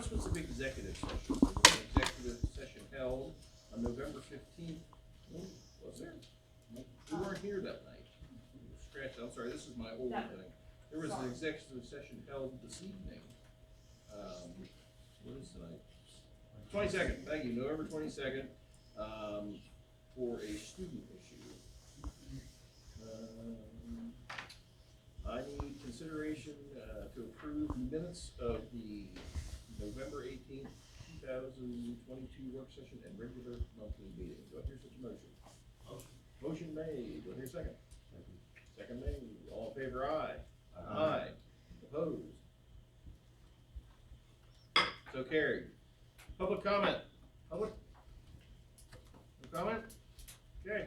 Announcements of executive session. There was an executive session held on November 15th. Was there? We weren't here that night. Scratch, I'm sorry, this is my old thing. There was an executive session held this evening. What is tonight? 22nd, thank you, November 22nd, for a student issue. I need consideration to approve the minutes of the November 18th, 2022 work session and regular monthly meeting. Do I hear such a motion? Motion made. Do I hear a second? Second made. All in favor, aye. Aye. Opposed? So carried. Public comment. Public? No comment? Okay.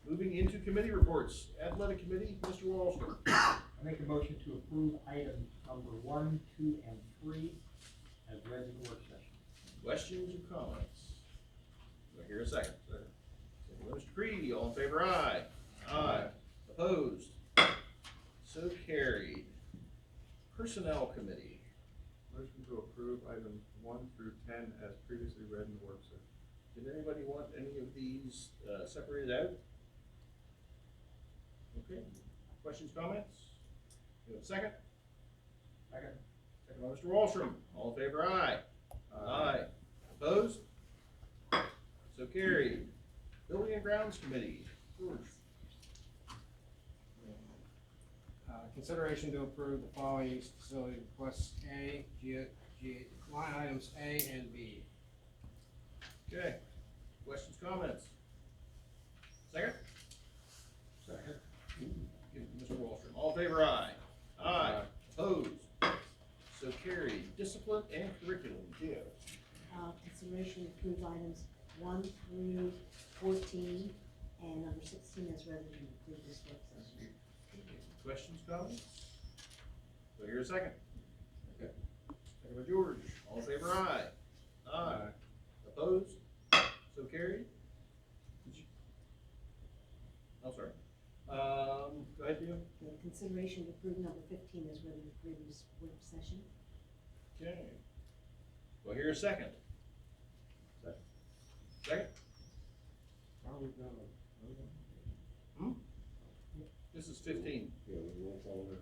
Moving into committee reports. Athletic committee, Mr. Wallster. I make a motion to approve item number 1, 2, and 3 as read in the work session. Questions or comments? Do I hear a second? Second by Mr. Creedy. All in favor, aye. Aye. Opposed? So carried. Personnel committee. Motion to approve items 1 through 10 as previously read in the work session. Did anybody want any of these separated out? Okay. Questions, comments? You have a second? Second. Second by Mr. Wallstrom. All in favor, aye. Aye. Opposed? So carried. Building and grounds committee. George. Consideration to approve the following use facility requests line items A and B. Okay. Questions, comments? Second? Second. Mr. Wallstrom. All in favor, aye. Aye. Opposed? So carried. Discipline and curriculum. Gio. Consideration to approve items 1 through 14 and number 16 as read in the previous work session. Questions, comments? Do I hear a second? Okay. Second by George. All in favor, aye. Aye. Opposed? So carried. Did you? Oh, sorry. Go ahead, Theo. Consideration to approve number 15 as read in the previous work session. Okay. Do I hear a second? Second. Second? Are we gonna? This is 15.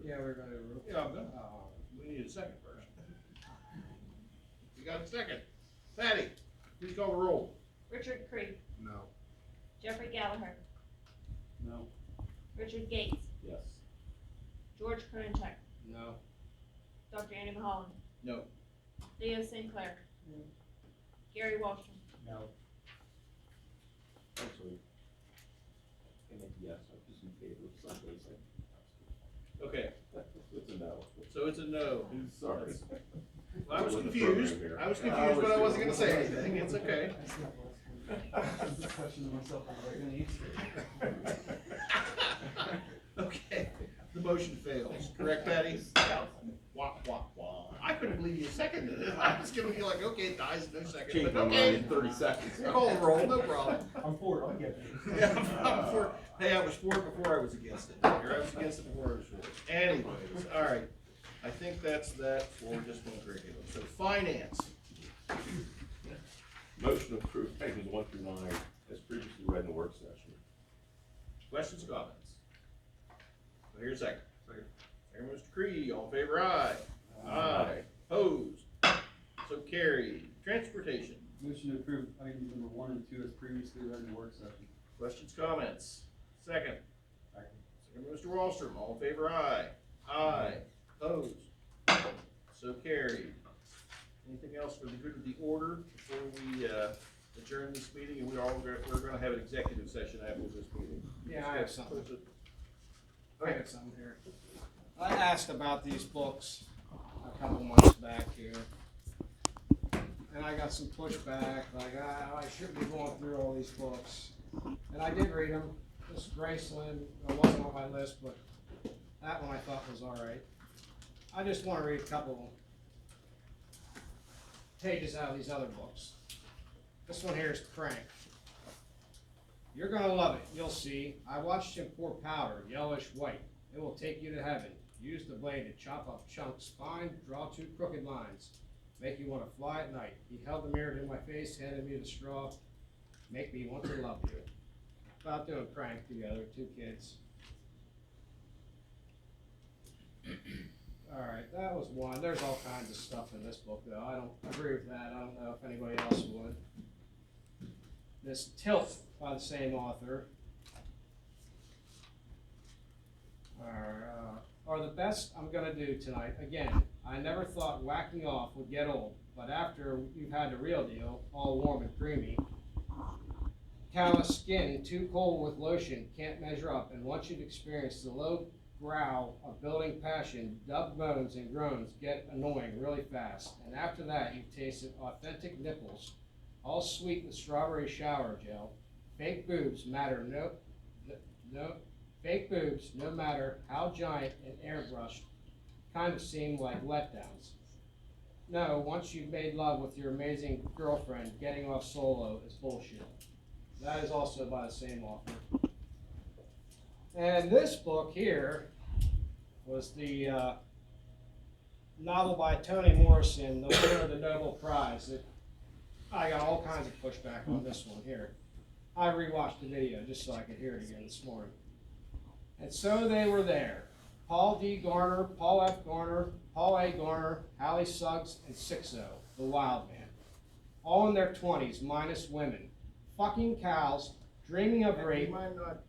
Yeah, we're gonna. Yeah, I'm done. We need a second first. You got a second. Patty, please call the roll. Richard Creed, No. Jeffrey Gallagher, No. Richard Gates, Yes. George Koninchek, No. Dr. Andy Mahalan, No. Theo Sinclair, No. Gary Wallstrom. No. Actually, yes, I'm just in favor of Sundays. Okay, It's a no. so it's a no. Sorry. Well, I was Wasn't confused. programmed here. I was confused, but I wasn't gonna say anything. It's okay. Okay, the motion fails. Correct, Patty? Wah, wah, wah. I couldn't believe you seconded it. I was gonna be like, okay, it dies, no second. Change But my mind okay, in 30 seconds. call the roll, no problem. I'm for it, I'll get it. Yeah, I'm for, hey, I was for it before I was against it. Or I was against it before I was for it. Anyways, all right. I think that's that for discipline curriculum. So finance. Motion to approve items 1 through 9 as previously read in the work session. Questions, comments? So here's a second. Second, Mr. Creedy, all in favor, aye. Aye. Opposed? So carried. Transportation. Motion to approve items number 1 and 2 as previously read in the work session. Questions, comments? Second. Second. Second, Mr. Wallstrom, all in favor, aye. Aye. Opposed? So carried. Anything else for the good of the order before we adjourn this meeting? And we're gonna have an executive session after this meeting. Yeah, I have something. I got something here. I asked about these books a couple months back here. And I got some pushback, like, I shouldn't be going through all these books. And I did read them. This Graceland, it wasn't on my list, but that one I thought was all right. I just want to read a couple pages out of these other books. This one here is Crank. You're gonna love it, you'll see. I watched him pour powder, yellowish white. It will take you to heaven. Use the blade to chop up chunks fine, draw two crooked lines. make you wanna fly at night. He held the mirror to my face, handed me the straw, make me want to love you. About doing prank together, 2 kids. Alright, that was one. There's all kinds of stuff in this book though. I don't agree with that. I don't know if anybody else would. This Tilt by the same author are the best I'm gonna do tonight. Again, I never thought whacking off would get old, but after you've had the real deal, all warm and creamy, callous skin, too cold with lotion, can't measure up, and once you've experienced the low growl of building passion, dubbed moans and groans get annoying really fast. And after that, you've tasted authentic nipples, all sweet with strawberry shower gel. Fake boobs matter fake boobs, no matter how giant and airbrushed, kind of seem like letdowns. No, once you've made love with your amazing girlfriend, getting off solo is bullshit. That is also by the same author. And this book here was the novel by Toni Morrison, the winner of the Nobel Prize. I got all kinds of pushback on this one here. I rewatched the video just so I could hear it again this morning. And so they were there. Paul D. Garner, Paul F. Garner, Paul A. Garner, Hallie Suggs, and Sixo, the wild man. All in their 20s, minus women. Fucking cows, dreaming of rape,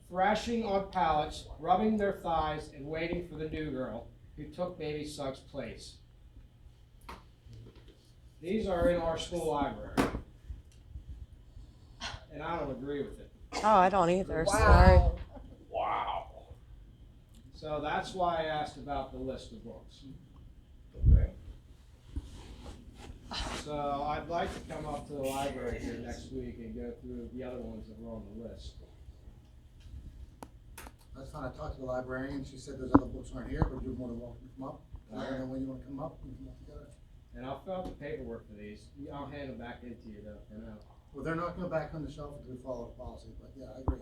thrashing on pallets, rubbing their thighs, and waiting for the new girl who took baby Suggs' place. These are in our school library. And I don't agree with it. Oh, I don't either. Sorry. Wow. So that's why I asked about the list of books. Okay. So I'd like to come up to the library here next week and go through the other ones that were on the list. That's fine. I talked to the librarian. She said those other books aren't here, but you're more than welcome to come up. I don't know when you want to come up. We can come up together. And I'll fill out the paperwork for these. I'll hand them back into you though for now. Well, they're not going back on the shelf until we follow the policy, but yeah, I agree.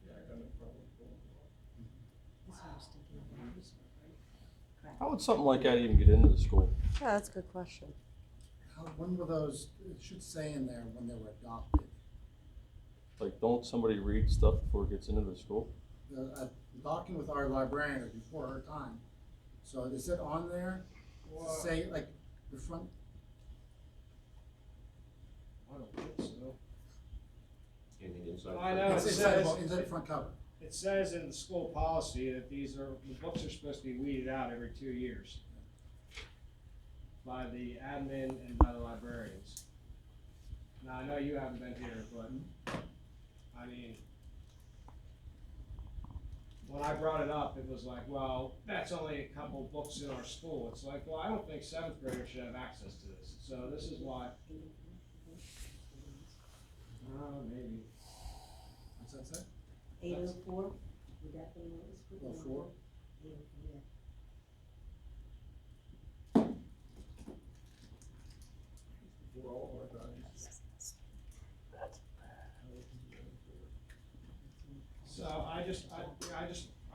Yeah, I got no problem with that. That's what I was thinking of. Correct. How would something like that even get into the school? Yeah, that's a good question. When were those, it should say in there when they were adopted. Like, don't somebody read stuff before it gets into the school? I'm talking with our librarian it was before her time. So is it on there to say, like, the front? I don't think so. Anything inside? I know. It's inside the front cover. It says in the school policy that the books are supposed to be weeded out every 2 years by the admin and by the librarians. Now, I know you haven't been here, but, I mean, when I brought it up, it was like, well, that's only a couple books in our school. It's like, well, I don't think 7th graders should have access to this. So this is why, maybe. What's that say? 804, would that be what was put? 04? 804, yeah. For all of our values. So I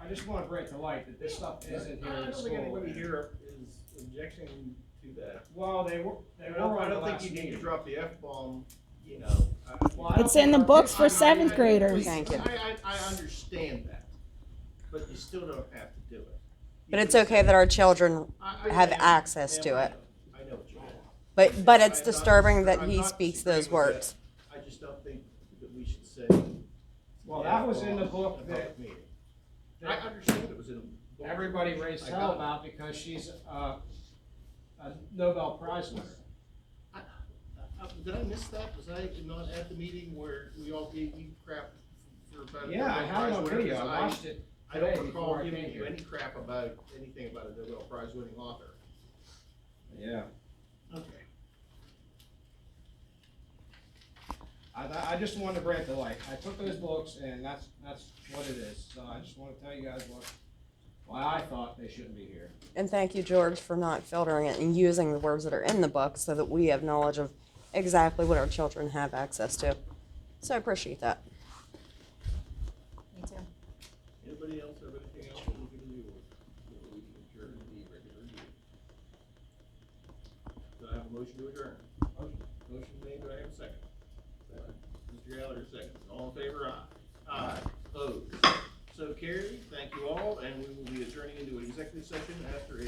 just want to break the light that this stuff isn't here in the I don't school. think anybody here is objecting to that. Well, they were I on don't, the I don't last think you need to meeting. drop the F-bomb, you know. Well, I don't It's in the think- books for I- seventh I- graders. Thank you. I understand that, but you still don't have to do it. But it's okay that our children I have am. access Yeah, to I it. know. I know what you mean. But it's I'm not- disturbing that I'm he not speaks those disagreeing with words. that. I just don't think that we should say. Well, that was in the F-bomb book in a that public meeting. I understand it was in a book. everybody raised I hell got it. about because she's a Nobel Prize winner. Did I miss that? Was I not at the meeting where we all gave you crap for about? Yeah, I have it on video. I watched it I don't today recall before I giving came you here. any crap about anything about a Nobel Prize winning author. Yeah. Okay. I just wanted to break the light. I took those books and that's what it is. So I just want to tell you guys why I thought they shouldn't be here. And thank you, George, for not filtering it and using the words that are in the book so that we have knowledge of exactly what our children have access to. So I appreciate that. Me too. Anybody else have anything else that we can do before we can adjourn the regular meeting? motion to adjourn? Motion made, do I have a second? Mr. Gallagher, second. All in favor, aye. Aye. Opposed? So carried. Thank you all, and we will be adjourning into an executive session after